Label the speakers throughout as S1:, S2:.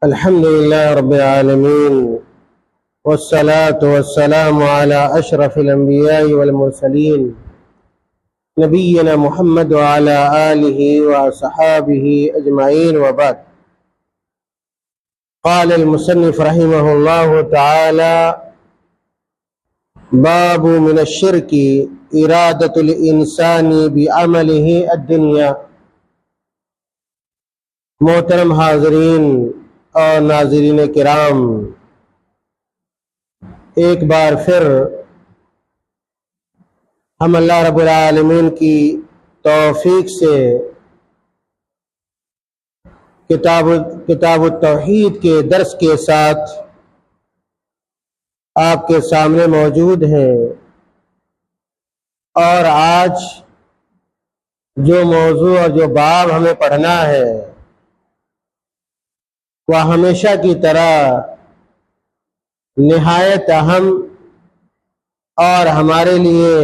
S1: الحمد لله رب العالمين، والصلاة والسلام على أشرف الأنبياء والمرسلين نبينا محمد وعلى آله وصحابه أجمعين، وبعد. قال المصنف رحمه الله تعالى: باب من الشرك إرادة الإنسان بعمله الدنيا۔ محترم حاضرین اور ناظرین کرام، ایک بار پھر ہم اللہ رب العالمین کی توفیق سے کتاب التوحید کے درس کے ساتھ آپ کے سامنے موجود ہیں، اور آج جو موضوع اور جو باب ہمیں پڑھنا ہے وہ ہمیشہ کی طرح نہایت اہم اور ہمارے لیے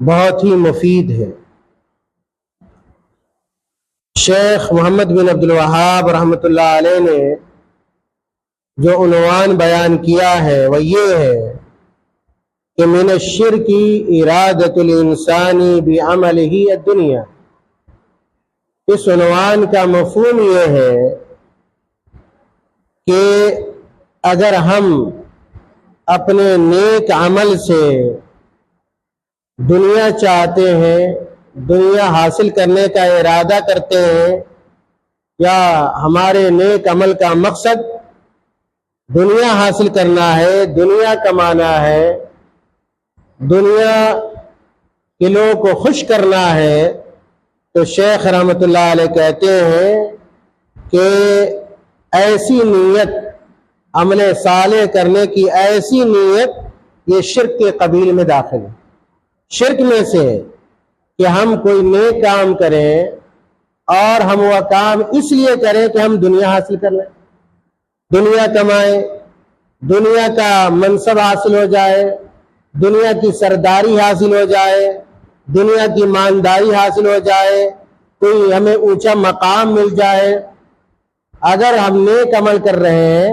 S1: بہت ہی مفید ہے۔ شیخ محمد بن عبد الوہاب رحمۃ اللہ علیہ نے جو عنوان بیان کیا ہے وہ یہ ہے کہ من الشرک ارادۃ الانسان بعملہ الدنیا۔ اس عنوان کا مفہوم یہ ہے کہ اگر ہم اپنے نیک عمل سے دنیا چاہتے ہیں، دنیا حاصل کرنے کا ارادہ کرتے ہیں، یا ہمارے نیک عمل کا مقصد دنیا حاصل کرنا ہے، دنیا کمانا ہے، دنیا کے لوگوں کو خوش کرنا ہے، تو شیخ رحمۃ اللہ علیہ کہتے ہیں کہ ایسی نیت، عمل صالح کرنے کی ایسی نیت، یہ شرک کے قبیل میں داخل ہے۔ شرک میں سے کہ ہم کوئی نیک کام کریں اور ہم وہ کام اس لیے کریں کہ ہم دنیا حاصل کر لیں، دنیا کمائیں، دنیا کا منصب حاصل ہو جائے، دنیا کی سرداری حاصل ہو جائے، دنیا کی مانداری حاصل ہو جائے، کوئی ہمیں اونچا مقام مل جائے۔ اگر ہم نیک عمل کر رہے ہیں،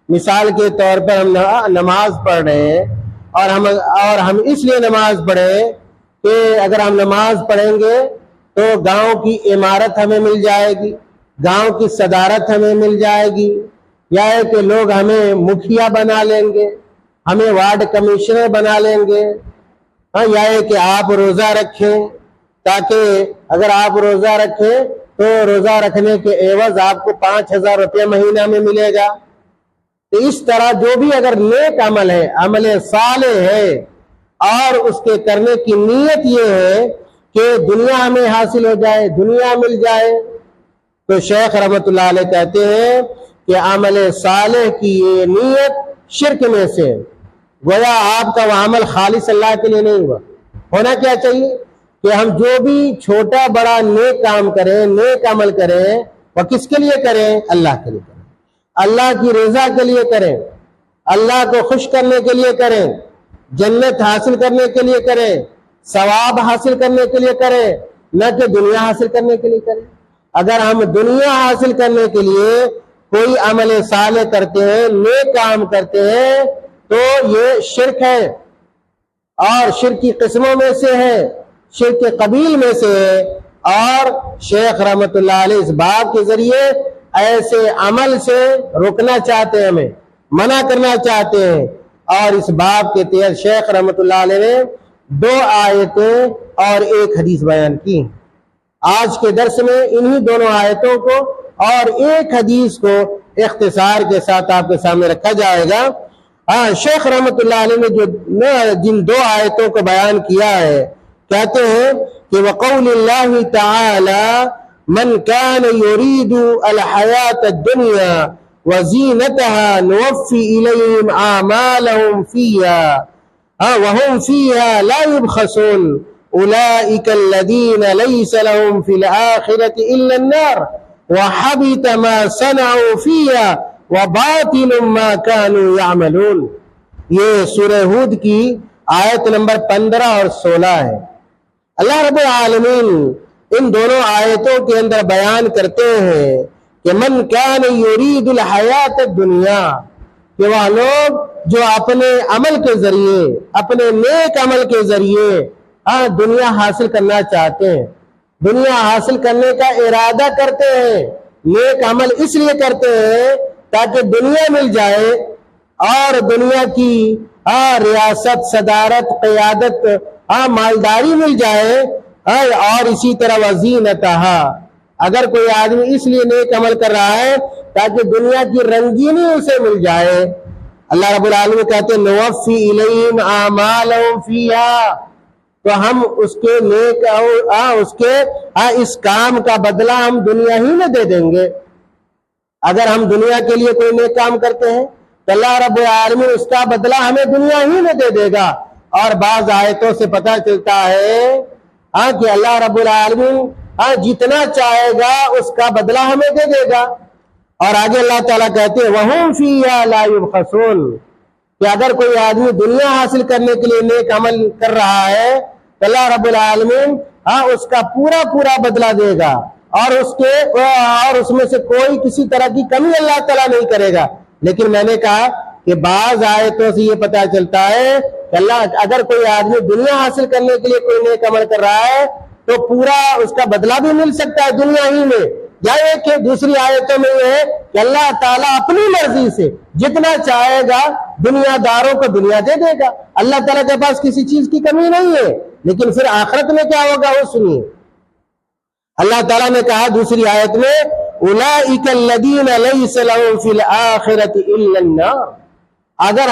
S1: مثال کے طور پر ہم نماز پڑھ رہے ہیں، اور ہم اس لیے نماز پڑھیں کہ اگر ہم نماز پڑھیں گے تو گاؤں کی عمارت ہمیں مل جائے گی، گاؤں کی صدارت ہمیں مل جائے گی، یا ہے کہ لوگ ہمیں مکھیا بنا لیں گے، ہمیں وارڈ کمشنر بنا لیں گے، یا ہے کہ آپ روزہ رکھیں، تاکہ اگر آپ روزہ رکھیں تو روزہ رکھنے کے عوض آپ کو 5,000 روپے مہینہ میں ملے گا۔ تو اس طرح جو بھی اگر نیک عمل ہے، عمل صالح ہے، اور اس کے کرنے کی نیت یہ ہے کہ دنیا ہمیں حاصل ہو جائے، دنیا مل جائے، تو شیخ رحمۃ اللہ علیہ کہتے ہیں کہ عمل صالح کی یہ نیت شرک میں سے، گویا آپ کا وہ عمل خالص اللہ کے لیے نہیں ہوا۔ ہونا کیا چاہیے کہ ہم جو بھی چھوٹا بڑا نیک کام کریں، نیک عمل کریں، وہ کس کے لیے کریں؟ اللہ کے لیے کریں، اللہ کی رضا کے لیے کریں، اللہ کو خوش کرنے کے لیے کریں، جنت حاصل کرنے کے لیے کریں، ثواب حاصل کرنے کے لیے کریں، نہ کہ دنیا حاصل کرنے کے لیے کریں۔ اگر ہم دنیا حاصل کرنے کے لیے کوئی عمل صالح کرتے ہیں، نیک کام کرتے ہیں، تو یہ شرک ہے، اور شرک کی قسموں میں سے ہے، شرک کے قبیل میں سے ہے۔ اور شیخ رحمۃ اللہ علیہ اس باب کے ذریعے ایسے عمل سے روکنا چاہتے ہیں، ہمیں منع کرنا چاہتے ہیں، اور اس باب کے تحت شیخ رحمۃ اللہ علیہ نے 2 آیتیں اور 1 حدیث بیان کی۔ آج کے درس میں انہی دونوں آیتوں کو اور 1 حدیث کو اختصار کے ساتھ آپ کے سامنے رکھا جائے گا۔ شیخ رحمۃ اللہ علیہ نے جن 2 آیتوں کو بیان کیا ہے، کہتے ہیں کہ وقول اللہ تعالی من كان يريد الحياة الدنيا وزينتها نوفي إليهم أعمالهم فيها وهم فيها لا يبخسون أولئك الذين ليس لهم في الآخرة إلا النار وحبط ما صنعوا فيها وباطل ما كانوا يعملون۔ یہ سورہ ہود کی آیت نمبر 15 اور 16 ہے۔ اللہ رب العالمین ان دونوں آیتوں کے اندر بیان کرتے ہیں کہ من کان یرید الحیات الدنیا، کہ وہ لوگ جو اپنے عمل کے ذریعے، اپنے نیک عمل کے ذریعے دنیا حاصل کرنا چاہتے ہیں، دنیا حاصل کرنے کا ارادہ کرتے ہیں، نیک عمل اس لیے کرتے ہیں تاکہ دنیا مل جائے اور دنیا کی ریاست، صدارت، قیادت، مالداری مل جائے، اور اسی طرح وزینتہا، اگر کوئی آدمی اس لیے نیک عمل کر رہا ہے تاکہ دنیا کی رنگینی اسے مل جائے، اللہ رب العالمین کہتے ہیں نوفی الیہم اعمالہم فیہا، تو ہم اس کے نیک اس کے اس کام کا بدلہ ہم دنیا ہی میں دے دیں گے۔ اگر ہم دنیا کے لیے کوئی نیک کام کرتے ہیں تو اللہ رب العالمین اس کا بدلہ ہمیں دنیا ہی میں دے دے گا۔ اور بعض آیتوں سے پتہ چلتا ہے کہ اللہ رب العالمین جتنا چاہے گا اس کا بدلہ ہمیں دے دے گا۔ اور آگے اللہ تعالیٰ کہتے ہیں وَهُمْ فِيهَا لَا يُبْخَسُونَ، کہ اگر کوئی آدمی دنیا حاصل کرنے کے لیے نیک عمل کر رہا ہے تو اللہ رب العالمین اس کا پورا پورا بدلہ دے گا، اور اس میں سے کوئی کسی طرح کی کمی اللہ تعالیٰ نہیں کرے گا۔ لیکن میں نے کہا کہ بعض آیتوں سے یہ پتہ چلتا ہے کہ اللہ اگر کوئی آدمی دنیا حاصل کرنے کے لیے کوئی نیک عمل کر رہا ہے تو پورا اس کا بدلہ بھی مل سکتا ہے دنیا ہی میں، یا ایک دوسری آیتوں میں یہ ہے کہ اللہ تعالیٰ اپنی مرضی سے جتنا چاہے گا دنیا داروں کو دنیا دے دے گا۔ اللہ تعالیٰ کے پاس کسی چیز کی کمی نہیں ہے۔ لیکن پھر آخرت میں کیا ہوگا وہ سنیے۔ اللہ تعالیٰ نے کہا دوسری آیت میں اولئک الذین لیس لہم فی الآخرۃ الا النار، اگر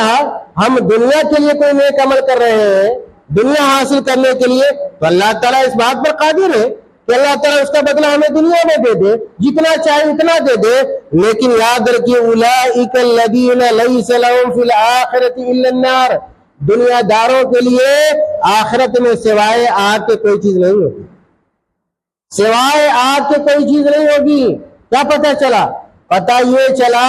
S1: ہم دنیا کے لیے کوئی نیک عمل کر رہے ہیں دنیا حاصل کرنے کے لیے تو اللہ تعالیٰ اس بات پر قادر ہے کہ اللہ تعالیٰ اس کا بدلہ ہمیں دنیا میں دے دے، جتنا چاہے اتنا دے دے۔ لیکن یاد رکھیے اولئک الذین لیس لہم فی الآخرۃ الا النار، دنیا داروں کے لیے آخرت میں سوائے آگ کے کوئی چیز نہیں ہوگی، سوائے آگ کے کوئی چیز نہیں ہوگی۔ کیا پتہ چلا؟ پتہ یہ چلا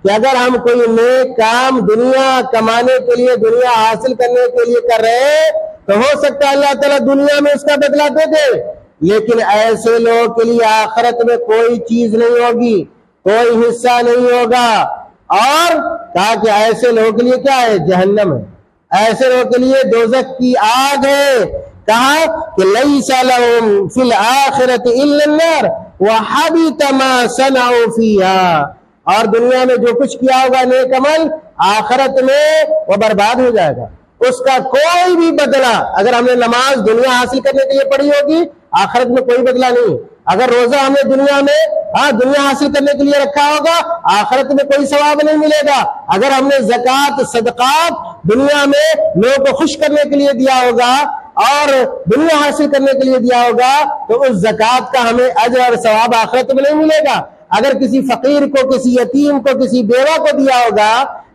S1: کہ اگر ہم کوئی نیک کام دنیا کمانے کے لیے، دنیا حاصل کرنے کے لیے کر رہے ہیں تو ہو سکتا ہے اللہ تعالیٰ دنیا میں اس کا بدلہ دے دے، لیکن ایسے لوگوں کے لیے آخرت میں کوئی چیز نہیں ہوگی، کوئی حصہ نہیں ہوگا۔ اور کہا کہ ایسے لوگوں کے لیے کیا ہے؟ جہنم ہے، ایسے لوگوں کے لیے دوزخ کی آگ ہے۔ کہا کہ لیس لہم فی الآخرۃ الا النار وحبط ما صنعوا فیہا، اور دنیا میں جو کچھ کیا ہوگا نیک عمل آخرت میں وہ برباد ہو جائے گا، اس کا کوئی بھی بدلہ۔ اگر ہم نے نماز دنیا حاصل کرنے کے لیے پڑھی ہوگی آخرت میں کوئی بدلہ نہیں، اگر روزہ ہم نے دنیا میں دنیا حاصل کرنے کے لیے رکھا ہوگا آخرت میں کوئی ثواب نہیں ملے گا، اگر ہم نے زکوٰۃ صدقات دنیا میں لوگوں کو خوش کرنے کے لیے دیا ہوگا اور دنیا حاصل کرنے کے لیے دیا ہوگا تو اس زکوٰۃ کا ہمیں اجر اور ثواب آخرت میں نہیں ملے گا۔ اگر کسی فقیر کو، کسی یتیم کو، کسی بیوہ کو دیا ہوگا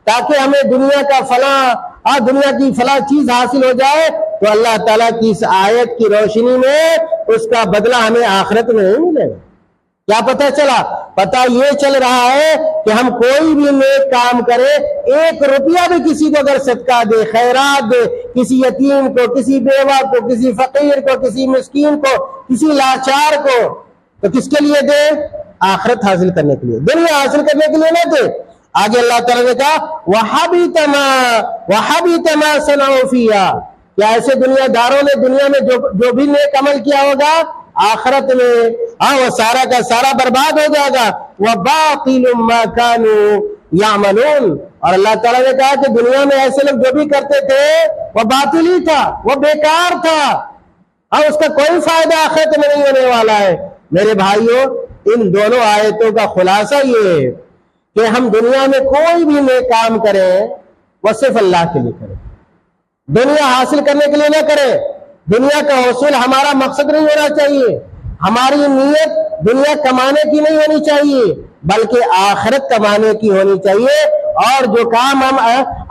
S1: تاکہ ہمیں دنیا کا دنیا کی فلاں چیز حاصل ہو جائے تو اللہ تعالیٰ کی اس آیت کی روشنی میں اس کا بدلہ ہمیں آخرت میں نہیں ملے گا۔ کیا پتہ چلا؟ پتہ یہ چل رہا ہے کہ ہم کوئی بھی نیک کام کرے، ایک روپیہ بھی کسی کو اگر صدقہ دے، خیرات دے، کسی یتیم کو، کسی بیوہ کو، کسی فقیر کو، کسی مسکین کو، کسی لاچار کو، تو کس کے لیے دے؟ آخرت حاصل کرنے کے لیے، دنیا حاصل کرنے کے لیے نہ دے۔ آگے اللہ تعالیٰ نے کہا وَحَبِطَ مَا صَنَعُوا فِيهَا، کیا ایسے دنیا داروں نے دنیا میں جو بھی نیک عمل کیا ہوگا آخرت میں وہ سارا کا سارا برباد ہو جائے گا۔ وَبَاطِلٌ مَا كَانُوا يَعْمَلُونَ، اور اللہ تعالیٰ نے کہا کہ دنیا میں ایسے لوگ جو بھی کرتے تھے وہ باطل ہی تھا، وہ بیکار تھا، اور اس کا کوئی فائدہ آخرت میں نہیں ہونے والا ہے۔ میرے بھائیوں، ان دونوں آیتوں کا خلاصہ یہ ہے کہ ہم دنیا میں کوئی بھی نیک کام کریں وہ صرف اللہ کے لیے کریں، دنیا حاصل کرنے کے لیے نہ کریں۔ دنیا کا حصول ہمارا مقصد نہیں ہونا چاہیے، ہماری نیت دنیا کمانے کی نہیں ہونی چاہیے بلکہ آخرت کمانے کی ہونی چاہیے، اور جو کام ہم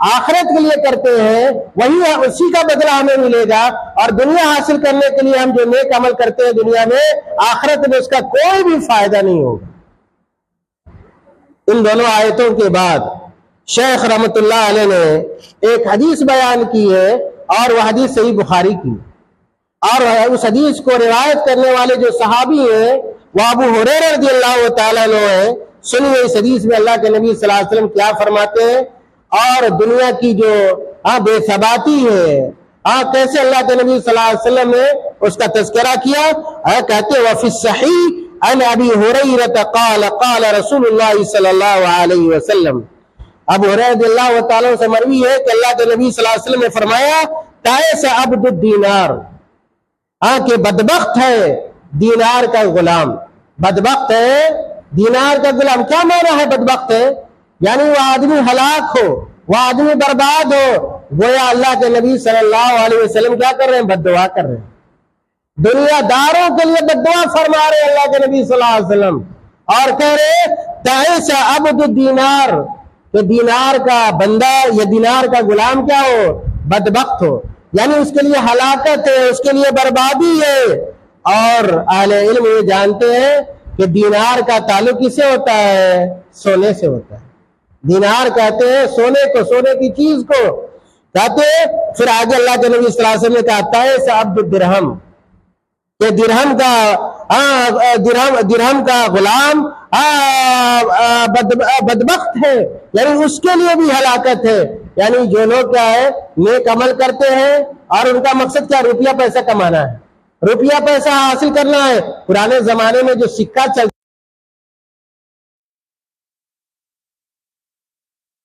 S1: آخرت کے لیے کرتے ہیں وہی اسی کا بدلہ ہمیں ملے گا، اور دنیا حاصل کرنے کے لیے ہم جو نیک عمل کرتے ہیں دنیا میں آخرت میں اس کا کوئی بھی فائدہ نہیں ہوگا۔ ان دونوں آیتوں کے بعد شیخ رحمت اللہ علیہ نے ایک حدیث بیان کی ہے، اور وہ حدیث صحیح بخاری کی، اور اس حدیث کو روایت کرنے والے جو صحابی ہیں وہ ابو ہریرہ رضی اللہ تعالیٰ عنہ ہے. سنیے اس حدیث میں اللہ کے نبی صلی اللہ علیہ وسلم کیا فرماتے ہیں اور دنیا کی جو بے ثباتی ہے کیسے اللہ کے نبی صلی اللہ علیہ وسلم نے اس کا تذکرہ کیا. کہتے وفی الصحیح عن ابی ہریرہ قال قال رسول اللہ صلی اللہ علیہ وسلم. ابو ہریرہ رضی اللہ تعالیٰ سے مروی ہے کہ اللہ کے نبی صلی اللہ علیہ وسلم نے فرمایا تائس عبد الدینار، کہ بدبخت ہے دینار کا غلام. بدبخت ہے دینار کا غلام. کیا معنی ہے بدبخت ہے؟ یعنی وہ آدمی ہلاک ہو، وہ آدمی برباد ہو. گویا اللہ کے نبی صلی اللہ علیہ وسلم کیا کر رہے ہیں؟ بد دعا کر رہے ہیں. دنیا داروں کے لیے بد دعا فرما رہے ہیں اللہ کے نبی صلی اللہ علیہ وسلم، اور کہہ رہے تائس عبد الدینار، کہ دینار کا بندہ یا دینار کا غلام کیا ہو؟ بدبخت ہو. یعنی اس کے لیے ہلاکت ہے، اس کے لیے بربادی ہے. اور اہل علم یہ جانتے ہیں کہ دینار کا تعلق کس سے ہوتا ہے؟ سونے سے ہوتا ہے. دینار کہتے ہیں سونے کو، سونے کی چیز کو کہتے ہیں. پھر آگے اللہ کے نبی صلی اللہ علیہ وسلم نے کہا تائس عبد الدرہم، کہ درہم کا غلام بدبخت ہے، یعنی اس کے لیے بھی ہلاکت ہے. یعنی جو لوگ کیا ہے نیک عمل کرتے ہیں اور ان کا مقصد کیا؟ روپیہ پیسہ کمانا ہے، روپیہ پیسہ حاصل کرنا ہے. پرانے زمانے میں جو سکہ چلتا